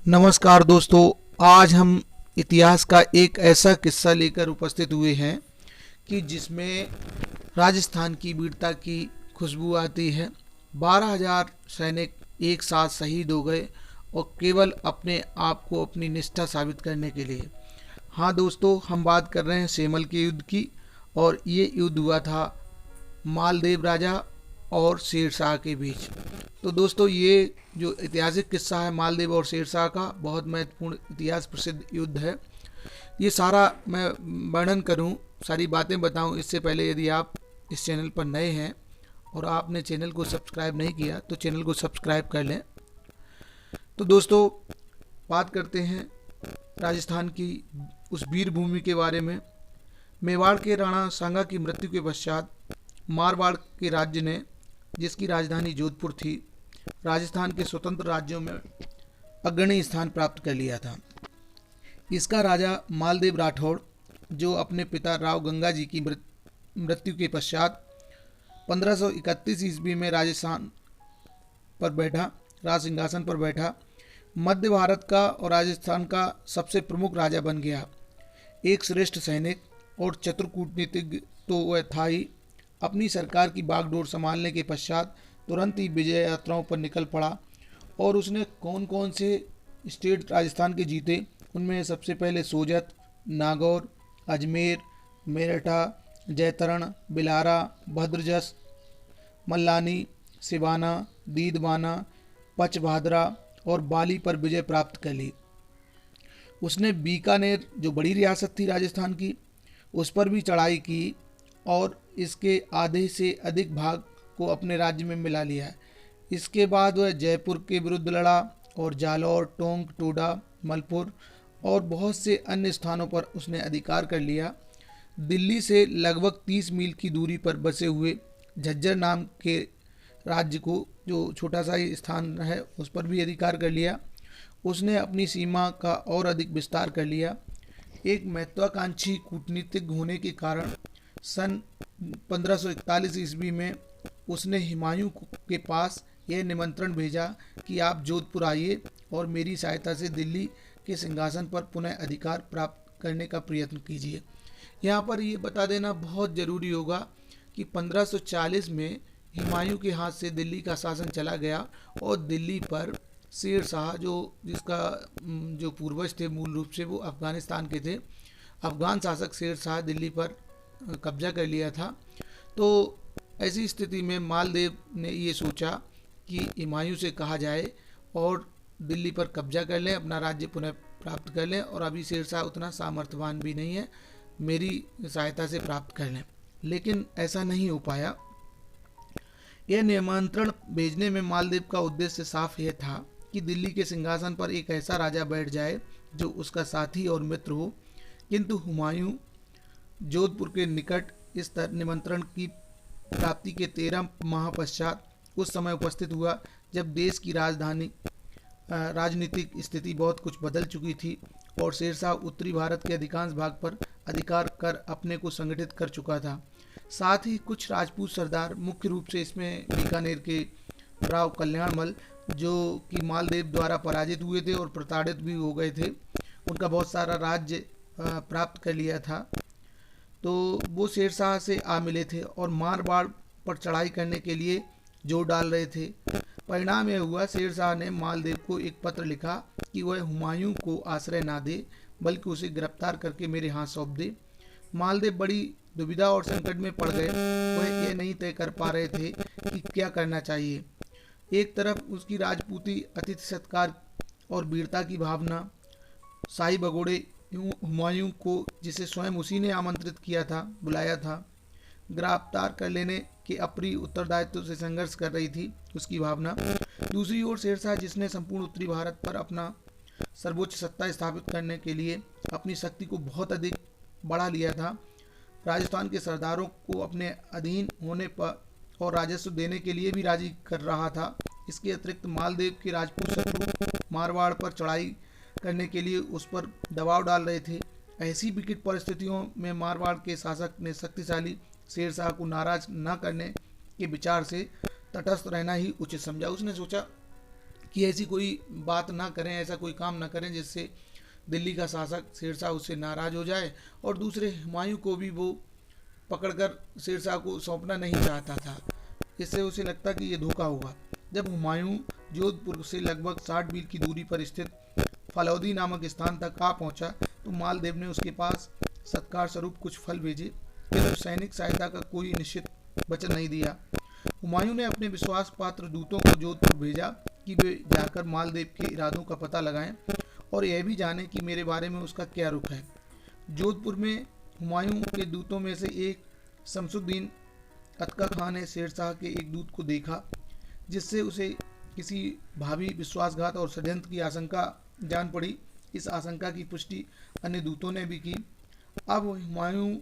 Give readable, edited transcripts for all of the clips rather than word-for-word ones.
नमस्कार दोस्तों। आज हम इतिहास का एक ऐसा किस्सा लेकर उपस्थित हुए हैं कि जिसमें राजस्थान की वीरता की खुशबू आती है। 12,000 सैनिक एक साथ शहीद हो गए और केवल अपने आप को अपनी निष्ठा साबित करने के लिए। हाँ दोस्तों, हम बात कर रहे हैं सेमल के युद्ध की। और ये युद्ध हुआ था मालदेव राजा और शेरशाह के बीच। तो दोस्तों, ये जो ऐतिहासिक किस्सा है मालदेव और शेरशाह का, बहुत महत्वपूर्ण इतिहास प्रसिद्ध युद्ध है। ये सारा मैं वर्णन करूं, सारी बातें बताऊं, इससे पहले यदि आप इस चैनल पर नए हैं और आपने चैनल को सब्सक्राइब नहीं किया तो चैनल को सब्सक्राइब कर लें। तो दोस्तों, बात करते हैं राजस्थान की उस वीर भूमि के बारे में। मेवाड़ के राणा सांगा की मृत्यु के पश्चात मारवाड़ के राज्य ने, जिसकी राजधानी जोधपुर थी, राजस्थान के स्वतंत्र राज्यों में अग्रणी स्थान प्राप्त कर लिया था। इसका राजा मालदेव राठौड़, जो अपने पिता राव गंगा जी की मृत्यु के पश्चात 1531 ईस्वी में राजस्थान पर बैठा, राज सिंहासन पर बैठा, मध्य भारत का और राजस्थान का सबसे प्रमुख राजा बन गया। एक श्रेष्ठ सैनिक और चतुर कूटनीतिज्ञ तो वह था ही। अपनी सरकार की बागडोर संभालने के पश्चात तुरंत ही विजय यात्राओं पर निकल पड़ा। और उसने कौन कौन से स्टेट राजस्थान के जीते, उनमें सबसे पहले सोजत, नागौर, अजमेर, मेरठा, जैतरण, बिलारा, भद्रजस, मल्लानी, सिवाना, दीदवाना, पचभादरा और बाली पर विजय प्राप्त कर ली। उसने बीकानेर, जो बड़ी रियासत थी राजस्थान की, उस पर भी चढ़ाई की और इसके आधे से अधिक भाग को अपने राज्य में मिला लिया। इसके बाद वह जयपुर के विरुद्ध लड़ा और जालौर, टोंक, टोडा, मलपुर और बहुत से अन्य स्थानों पर उसने अधिकार कर लिया। दिल्ली से लगभग 30 मील की दूरी पर बसे हुए झज्जर नाम के राज्य को, जो छोटा सा ही स्थान है, उस पर भी अधिकार कर लिया। उसने अपनी सीमा का और अधिक विस्तार कर लिया। एक महत्वाकांक्षी कूटनीतिज्ञ होने के कारण सन 1541 ईस्वी में उसने हुमायूं के पास यह निमंत्रण भेजा कि आप जोधपुर आइए और मेरी सहायता से दिल्ली के सिंहासन पर पुनः अधिकार प्राप्त करने का प्रयत्न कीजिए। यहाँ पर ये बता देना बहुत ज़रूरी होगा कि 1540 में हुमायूं के हाथ से दिल्ली का शासन चला गया और दिल्ली पर शेर शाह, जिसका जो पूर्वज थे मूल रूप से वो अफ़गानिस्तान के थे, अफ़गान शासक शेर शाह दिल्ली पर कब्जा कर लिया था। तो ऐसी स्थिति में मालदेव ने ये सोचा कि हुमायूं से कहा जाए और दिल्ली पर कब्जा कर लें, अपना राज्य पुनः प्राप्त कर लें, और अभी शेर शाह उतना सामर्थ्यवान भी नहीं है, मेरी सहायता से प्राप्त कर लें। लेकिन ऐसा नहीं हो पाया। यह निमंत्रण भेजने में मालदेव का उद्देश्य साफ यह था कि दिल्ली के सिंहासन पर एक ऐसा राजा बैठ जाए जो उसका साथी और मित्र हो। किंतु हुमायूं जोधपुर के निकट इस निमंत्रण की प्राप्ति के 13 माह पश्चात उस समय उपस्थित हुआ जब देश की राजनीतिक स्थिति बहुत कुछ बदल चुकी थी और शेरशाह उत्तरी भारत के अधिकांश भाग पर अधिकार कर अपने को संगठित कर चुका था। साथ ही कुछ राजपूत सरदार, मुख्य रूप से इसमें बीकानेर के राव कल्याणमल, जो कि मालदेव द्वारा पराजित हुए थे और प्रताड़ित भी हो गए थे, उनका बहुत सारा राज्य प्राप्त कर लिया था, तो वो शेरशाह से आ मिले थे और मारवाड़ पर चढ़ाई करने के लिए जोर डाल रहे थे। परिणाम यह हुआ, शेरशाह ने मालदेव को एक पत्र लिखा कि वह हुमायूं को आश्रय ना दे, बल्कि उसे गिरफ्तार करके मेरे हाथ सौंप दे। मालदेव बड़ी दुविधा और संकट में पड़ गए। वह यह नहीं तय कर पा रहे थे कि क्या करना चाहिए। एक तरफ उसकी राजपूती अतिथि सत्कार और वीरता की भावना, शाही भगोड़े हुमायूं को, जिसे स्वयं उसी ने आमंत्रित किया था, बुलाया था, गिरफ्तार कर लेने के अप्रिय उत्तरदायित्व से संघर्ष कर रही थी उसकी भावना। दूसरी ओर शेरशाह, जिसने संपूर्ण उत्तरी भारत पर अपना सर्वोच्च सत्ता स्थापित करने के लिए अपनी शक्ति को बहुत अधिक बढ़ा लिया था, राजस्थान के सरदारों को अपने अधीन होने पर और राजस्व देने के लिए भी राजी कर रहा था। इसके अतिरिक्त मालदेव के राजपूत शत्रु मारवाड़ पर चढ़ाई करने के लिए उस पर दबाव डाल रहे थे। ऐसी विकट परिस्थितियों में मारवाड़ के शासक ने शक्तिशाली शेरशाह को नाराज न करने के विचार से तटस्थ रहना ही उचित समझा। उसने सोचा कि ऐसी कोई बात ना करें, ऐसा कोई काम ना करें जिससे दिल्ली का शासक शेरशाह उससे नाराज़ हो जाए, और दूसरे हुमायूं को भी वो पकड़कर शेरशाह को सौंपना नहीं चाहता था। इससे उसे लगता कि ये धोखा होगा। जब हुमायूं जोधपुर से लगभग 60 मील की दूरी पर स्थित फलौदी नामक स्थान तक आ पहुंचा तो मालदेव ने उसके पास सत्कार स्वरूप कुछ फल भेजे, फिर सैनिक सहायता का कोई निश्चित वचन नहीं दिया। हुमायूं ने अपने विश्वास पात्र दूतों को जोधपुर भेजा कि वे जाकर मालदेव के इरादों का पता लगाएं और यह भी जानें कि मेरे बारे में उसका क्या रुख है। जोधपुर में हुमायूं के दूतों में से एक शमसुद्दीन अतका खान ने शेरशाह के एक दूत को देखा, जिससे उसे किसी भावी विश्वासघात और षड्यंत्र की आशंका जान पड़ी। इस आशंका की पुष्टि अन्य दूतों ने भी की। अब हुमायूं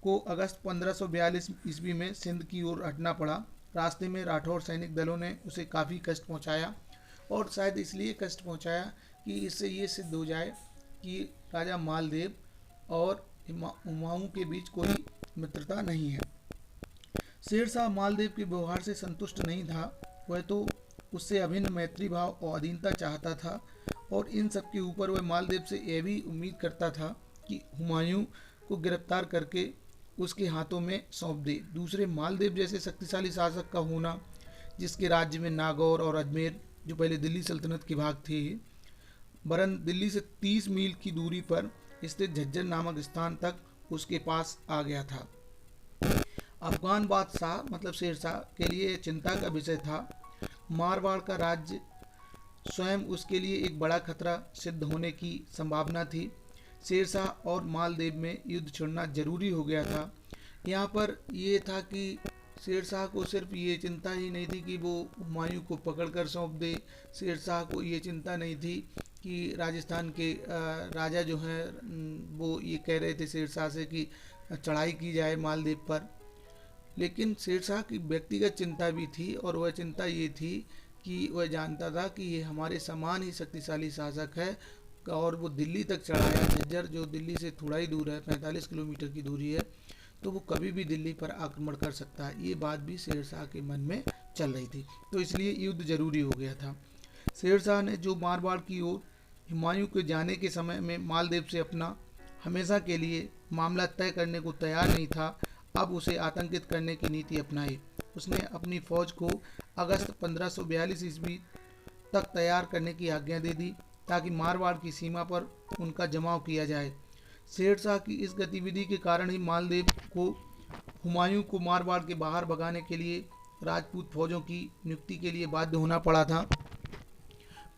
को अगस्त 1542 ईस्वी में सिंध की ओर हटना पड़ा। रास्ते में राठौर सैनिक दलों ने उसे काफ़ी कष्ट पहुंचाया, और शायद इसलिए कष्ट पहुंचाया कि इससे ये सिद्ध हो जाए कि राजा मालदेव और हुमायूं के बीच कोई मित्रता नहीं है। शेरशाह मालदेव के व्यवहार से संतुष्ट नहीं था, वह तो उससे अभिन्न मैत्री भाव और अधीनता चाहता था, और इन सब के ऊपर वह मालदेव से यह भी उम्मीद करता था कि हुमायूं को गिरफ्तार करके उसके हाथों में सौंप दे। दूसरे, मालदेव जैसे शक्तिशाली शासक का होना, जिसके राज्य में नागौर और अजमेर, जो पहले दिल्ली सल्तनत के भाग थे, वरन दिल्ली से 30 मील की दूरी पर स्थित झज्जर नामक स्थान तक उसके पास आ गया था। अफगान बादशाह मतलब शेरशाह के लिए चिंता का विषय था। मारवाड़ का राज्य स्वयं उसके लिए एक बड़ा खतरा सिद्ध होने की संभावना थी। शेरशाह और मालदेव में युद्ध छिड़ना जरूरी हो गया था। यहाँ पर यह था कि शेरशाह को सिर्फ ये चिंता ही नहीं थी कि वो हुमायूं को पकड़कर सौंप दे। शेरशाह को ये चिंता नहीं थी कि राजस्थान के राजा जो हैं वो ये कह रहे थे शेरशाह से कि चढ़ाई की जाए मालदेव पर। लेकिन शेरशाह की व्यक्तिगत चिंता भी थी, और वह चिंता ये थी कि वह जानता था कि ये हमारे समान ही शक्तिशाली शासक है, और वो दिल्ली तक चढ़ाया। झज्जर जो दिल्ली से थोड़ा ही दूर है, 45 किलोमीटर की दूरी है, तो वो कभी भी दिल्ली पर आक्रमण कर सकता है। ये बात भी शेरशाह के मन में चल रही थी, तो इसलिए युद्ध जरूरी हो गया था। शेरशाह ने जो मारवाड़ की ओर हुमायूं के जाने के समय में मालदेव से अपना हमेशा के लिए मामला तय करने को तैयार नहीं था, अब उसे आतंकित करने की नीति अपनाई। उसने अपनी फौज को अगस्त 1542 ईस्वी तक तैयार करने की आज्ञा दे दी, ताकि मारवाड़ की सीमा पर उनका जमाव किया जाए। शेरशाह की इस गतिविधि के कारण ही मालदेव को हुमायूं को मारवाड़ के बाहर भगाने के लिए राजपूत फौजों की नियुक्ति के लिए बाध्य होना पड़ा था।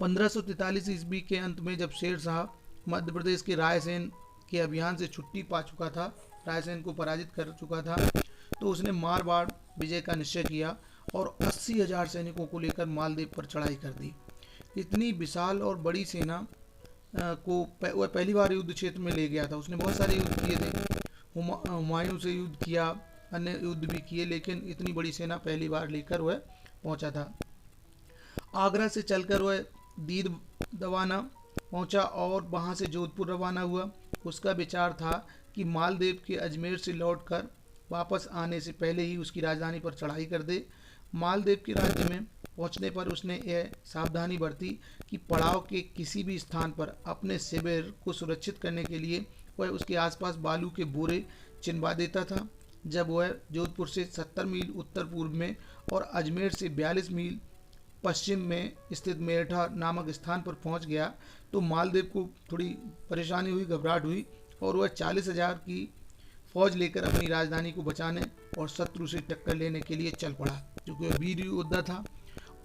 1543 ईस्वी के अंत में जब शेरशाह मध्य प्रदेश के रायसेन के अभियान से छुट्टी पा चुका था, रायसेन को पराजित कर चुका था, तो उसने मारवाड़ विजय का निश्चय किया और 80,000 सैनिकों को लेकर मालदेव पर चढ़ाई कर दी। इतनी विशाल और बड़ी सेना को वह पहली बार युद्ध क्षेत्र में ले गया था। उसने बहुत सारे युद्ध किए थे, हुमायूं से युद्ध किया, अन्य युद्ध भी किए, लेकिन इतनी बड़ी सेना पहली बार लेकर वह पहुंचा था। आगरा से चलकर वह दीद दवाना पहुंचा और वहां से जोधपुर रवाना हुआ। उसका विचार था कि मालदेव के अजमेर से लौटकर वापस आने से पहले ही उसकी राजधानी पर चढ़ाई कर दे। मालदेव के राज्य में पहुंचने पर उसने यह सावधानी बरती कि पड़ाव के किसी भी स्थान पर अपने शिविर को सुरक्षित करने के लिए वह उसके आसपास बालू के बोरे चिनवा देता था। जब वह जोधपुर से 70 मील उत्तर पूर्व में और अजमेर से 42 मील पश्चिम में स्थित मेरठा नामक स्थान पर पहुंच गया, तो मालदेव को थोड़ी परेशानी हुई, घबराहट हुई, और वह 40,000 की फौज लेकर अपनी राजधानी को बचाने और शत्रु से टक्कर लेने के लिए चल पड़ा। क्योंकि वह वीर योद्धा था,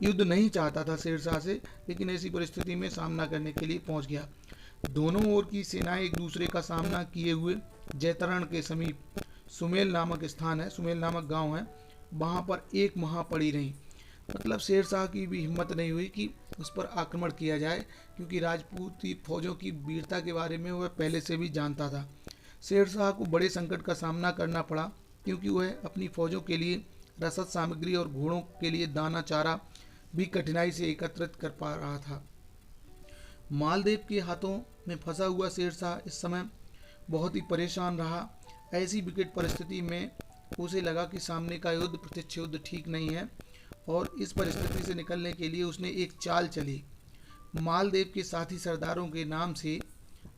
युद्ध नहीं चाहता था शेरशाह से, लेकिन ऐसी परिस्थिति में सामना करने के लिए पहुंच गया। दोनों ओर की सेनाएं एक दूसरे का सामना किए हुए जैतरण के समीप सुमेल नामक स्थान है, सुमेल नामक गांव है, वहां पर एक माह पड़ी रही। मतलब शेरशाह की भी हिम्मत नहीं हुई कि उस पर आक्रमण किया जाए, क्योंकि राजपूती फौजों की वीरता के बारे में वह पहले से भी जानता था। शेरशाह को बड़े संकट का सामना करना पड़ा, क्योंकि वह अपनी फौजों के लिए रसद सामग्री और घोड़ों के लिए दाना चारा भी कठिनाई से एकत्रित कर पा रहा था। मालदेव के हाथों में फंसा हुआ शेरशाह इस समय बहुत ही परेशान रहा। ऐसी विकट परिस्थिति में उसे लगा कि सामने का युद्ध प्रत्यक्ष युद्ध ठीक नहीं है, और इस परिस्थिति से निकलने के लिए उसने एक चाल चली। मालदेव के साथी सरदारों के नाम से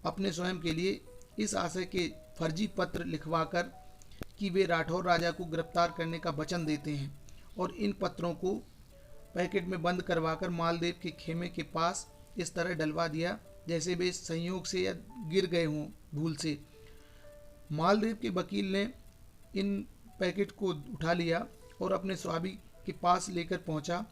अपने स्वयं के लिए इस आशय के फर्जी पत्र लिखवाकर कि वे राठौर राजा को गिरफ्तार करने का वचन देते हैं, और इन पत्रों को पैकेट में बंद करवाकर मालदेव के खेमे के पास इस तरह डलवा दिया जैसे वे संयोग से या गिर गए हों भूल से। मालदेव के वकील ने इन पैकेट को उठा लिया और अपने स्वामी के पास लेकर पहुंचा।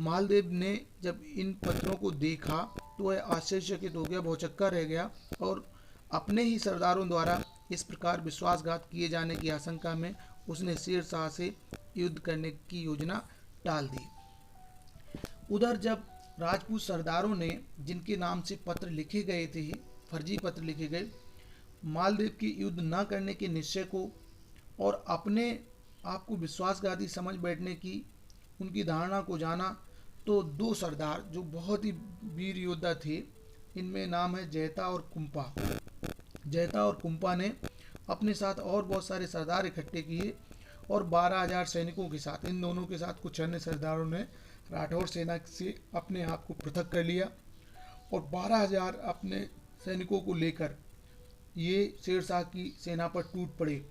मालदेव ने जब इन पत्रों को देखा तो वह आश्चर्यचकित हो गया, भौचक्का रह गया और अपने ही सरदारों द्वारा इस प्रकार विश्वासघात किए जाने की आशंका में उसने शेर शाह से युद्ध करने की योजना टाल दी। उधर जब राजपूत सरदारों ने, जिनके नाम से पत्र लिखे गए थे, फर्जी पत्र लिखे गए, मालदेव की युद्ध न करने के निश्चय को और अपने आप को विश्वासघाती समझ बैठने की उनकी धारणा को जाना, तो दो सरदार जो बहुत ही वीर योद्धा थे, इनमें नाम है जयता और कुंपा। जयता और कुंपा ने अपने साथ और बहुत सारे सरदार इकट्ठे किए और 12,000 सैनिकों के साथ, इन दोनों के साथ कुछ अन्य सरदारों ने राठौर सेना से अपने आप को पृथक कर लिया और 12,000 अपने सैनिकों को लेकर ये शेरशाह की सेना पर टूट पड़े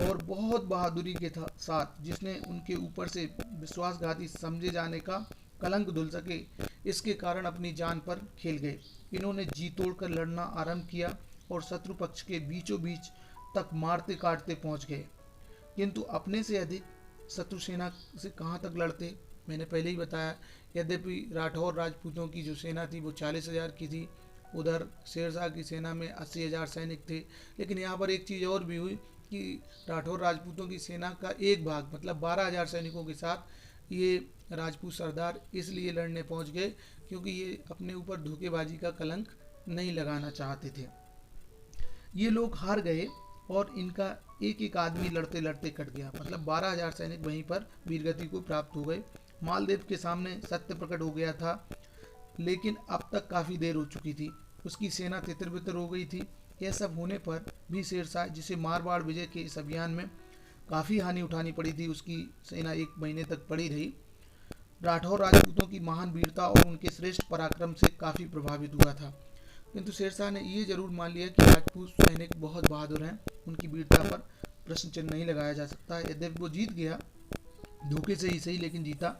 और बहुत बहादुरी के साथ, जिसने उनके ऊपर से विश्वासघाती समझे जाने का कलंक धुल सके, इसके कारण अपनी जान पर खेल गए। इन्होंने जी तोड़कर लड़ना आरंभ किया और शत्रु पक्ष के बीचों बीच तक मारते काटते पहुंच गए, किंतु अपने से अधिक शत्रु सेना से कहां तक लड़ते। मैंने पहले ही बताया, यद्यपि राठौर राजपूतों की जो सेना थी वो 40,000 की थी, उधर शेरशाह की सेना में 80,000 सैनिक थे। लेकिन यहाँ पर एक चीज़ और भी हुई कि राठौर राजपूतों की सेना का एक भाग मतलब 12,000 सैनिकों के साथ ये राजपूत सरदार इसलिए लड़ने पहुंच गए क्योंकि ये अपने ऊपर धोखेबाजी का कलंक नहीं लगाना चाहते थे। ये लोग हार गए और इनका एक एक आदमी लड़ते लड़ते कट गया, मतलब 12,000 सैनिक वहीं पर वीरगति को प्राप्त हो गए। मालदेव के सामने सत्य प्रकट हो गया था, लेकिन अब तक काफ़ी देर हो चुकी थी। उसकी सेना तितर बितर हो गई थी। यह सब होने पर भी शेरशाह, जिसे मारवाड़ विजय के इस अभियान में काफ़ी हानि उठानी पड़ी थी, उसकी सेना 1 महीने तक पड़ी रही। राठौर राजपूतों की महान वीरता और उनके श्रेष्ठ पराक्रम से काफ़ी प्रभावित हुआ था, किंतु शेरशाह ने ये जरूर मान लिया कि राजपूत सैनिक बहुत बहादुर हैं, उनकी वीरता पर प्रश्न चिन्ह नहीं लगाया जा सकता। यद्यपि वो जीत गया, धोखे से ही सही लेकिन जीता।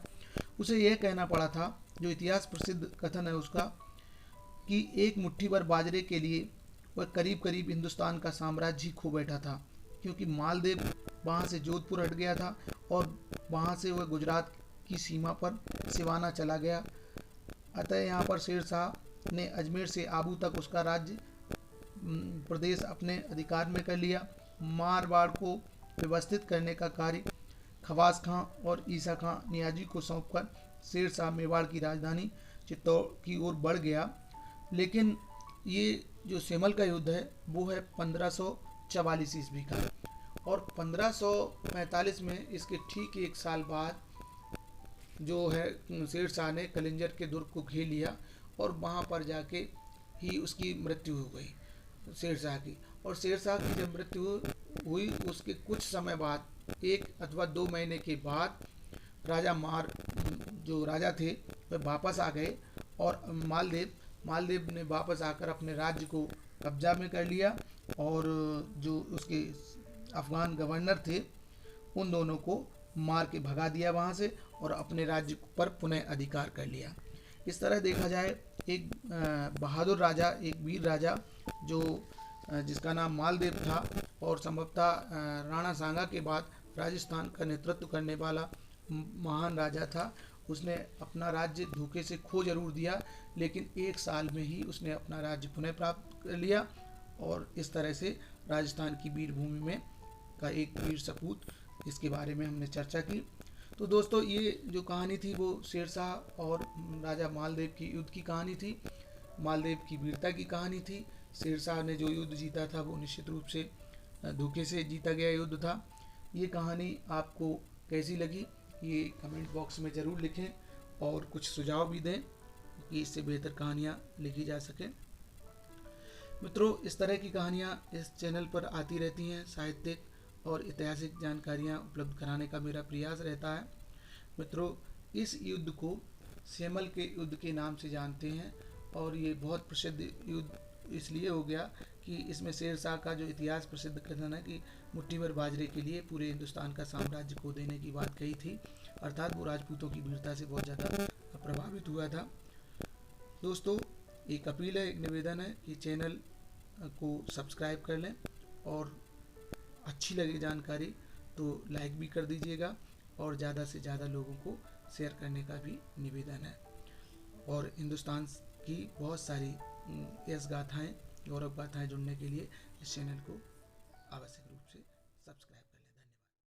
उसे यह कहना पड़ा था, जो इतिहास प्रसिद्ध कथन है उसका, कि एक मुट्ठी भर बाजरे के लिए वह करीब करीब हिंदुस्तान का साम्राज्य ही खो बैठा था, क्योंकि मालदेव वहाँ से जोधपुर हट गया था और वहाँ से वह गुजरात की सीमा पर सिवाना चला गया। अतः यहाँ पर शेरशाह ने अजमेर से आबू तक उसका राज्य प्रदेश अपने अधिकार में कर लिया। मारवाड़ को व्यवस्थित करने का कार्य खवास खां और ईसा खां नियाजी को सौंपकर शेरशाह मेवाड़ की राजधानी चित्तौड़ की ओर बढ़ गया। लेकिन ये जो सेमल का युद्ध है वो है 1544 ईस्वी का, और 1545 में इसके ठीक 1 साल बाद जो है शेरशाह ने कलिंजर के दुर्ग को घेर लिया और वहाँ पर जाके ही उसकी मृत्यु हो गई शेरशाह की। और शेरशाह की जब मृत्यु हुई उसके कुछ समय बाद, 1 अथवा 2 महीने के बाद, जो राजा थे वह वापस आ गए और मालदेव ने वापस आकर अपने राज्य को कब्जा में कर लिया और जो उसके अफगान गवर्नर थे उन दोनों को मार के भगा दिया वहाँ से और अपने राज्य पर पुनः अधिकार कर लिया। इस तरह देखा जाए एक बहादुर राजा, एक वीर राजा जो जिसका नाम मालदेव था और संभवतः राणा सांगा के बाद राजस्थान का नेतृत्व करने वाला महान राजा था। उसने अपना राज्य धोखे से खो जरूर दिया, लेकिन 1 साल में ही उसने अपना राज्य पुनः प्राप्त कर लिया और इस तरह से राजस्थान की वीर भूमि में का एक वीर सपूत, इसके बारे में हमने चर्चा की। तो दोस्तों, ये जो कहानी थी वो शेरशाह और राजा मालदेव की युद्ध की कहानी थी, मालदेव की वीरता की कहानी थी। शेरशाह ने जो युद्ध जीता था वो निश्चित रूप से धोखे से जीता गया युद्ध था। ये कहानी आपको कैसी लगी ये कमेंट बॉक्स में ज़रूर लिखें और कुछ सुझाव भी दें कि इससे बेहतर कहानियाँ लिखी जा सकें। मित्रों, इस तरह की कहानियाँ इस चैनल पर आती रहती हैं। साहित्यिक और ऐतिहासिक जानकारियाँ उपलब्ध कराने का मेरा प्रयास रहता है। मित्रों, इस युद्ध को सेमल के युद्ध के नाम से जानते हैं। और ये बहुत प्रसिद्ध युद्ध इसलिए हो गया कि इसमें शेर शाह का जो इतिहास प्रसिद्ध कथन है कि मुट्ठी भर बाजरे के लिए पूरे हिंदुस्तान का साम्राज्य खो देने की बात कही थी, अर्थात वो राजपूतों की वीरता से बहुत ज़्यादा प्रभावित हुआ था। दोस्तों, एक अपील है, एक निवेदन है कि चैनल को सब्सक्राइब कर लें और अच्छी लगे जानकारी तो लाइक भी कर दीजिएगा और ज़्यादा से ज़्यादा लोगों को शेयर करने का भी निवेदन है। और हिंदुस्तान की बहुत सारी यश गाथाएँ, गौरव गाथाएँ जुड़ने के लिए इस चैनल को अवश्य